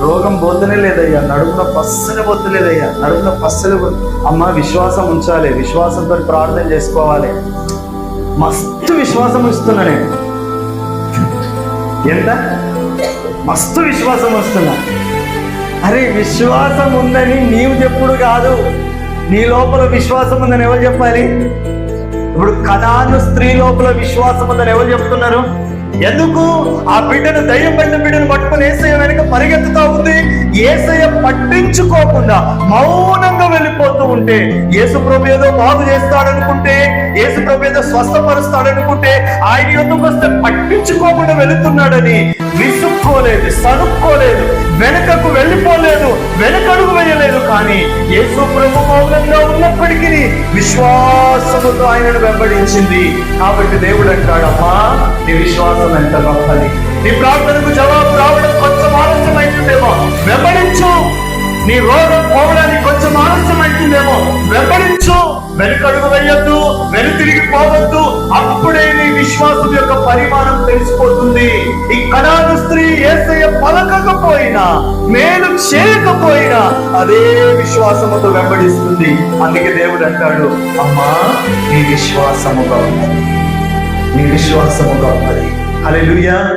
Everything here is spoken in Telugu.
రోగం పోతనే లేదయ్యా, నడుమున పస్సలు పోతలేదయ్యా, నడుమున పస్సలు. అమ్మ విశ్వాసం ఉంచాలి, విశ్వాసంతో ప్రార్థన చేసుకోవాలి. మస్తు విశ్వాసం ఇస్తున్నా నేను, ఎంత మస్తు విశ్వాసం వస్తున్నా. అరే విశ్వాసం ఉందని నీవు చెప్పుడు కాదు, నీ లోపల విశ్వాసం ఉందని ఎవరు చెప్పాలి? ఇప్పుడు కనాను స్త్రీ లోపల విశ్వాసం ఉందని ఎవరు చెప్తున్నారు? ఎందుకు? ఆ బిడ్డను, దయ్యం పడిన బిడ్డను పట్టుకుని యేసయ్య వెనక పరిగెత్తుతా ఉంది. యేసయ్య పట్టించుకోకుండా మౌనంగా వెళ్ళిపోతూ ఉంటే, యేసు ప్రభు ఏదో బాగు చేస్తాడనుకుంటే, యేసు ప్రభు ఏదో స్వస్థపరుస్తాడనుకుంటే, ఆయన ఎందుకు వస్తే పట్టించుకోకుండా వెళుతున్నాడని విసుక్కోలేదు, సనుక్కోలేదు, వెనకకు వెళ్ళిపోలేదు, వెనకడుగు వేయలేదు. కానీ యేసు ప్రభు మౌనంగా ఉన్నప్పటికీ విశ్వాసముతో ఆయనను వెంబడించింది. కాబట్టి దేవుడు అంటాడమ్మా, నీ విశ్వాసం ఎంత గొప్పది. నీ ప్రార్థనకు జవాబు రావడం కొంచెం ఆలస్యం అవుతుందేమో, వెంబడించు. నీ రోగం పోవడానికి కొంచెం ఆలస్యం అవుతుందేమో, వెంబడించు. వెనుకడుగు వేయొద్దు, వెనుతిరిగి పోవద్దు. అప్పుడే నీ విశ్వాసం యొక్క పరిమాణం తెలిసిపోతుంది. ఈ కనాను స్త్రీ యేసయ్య పలకకపోయినా, మేలు చేయకపోయినా అదే విశ్వాసముతో వెంబడిస్తుంది. అందుకే దేవుడు అంటాడు, అమ్మా నీ విశ్వాసము గొప్పది, నీ విశ్వాసము గొప్పది. హల్లెలూయా.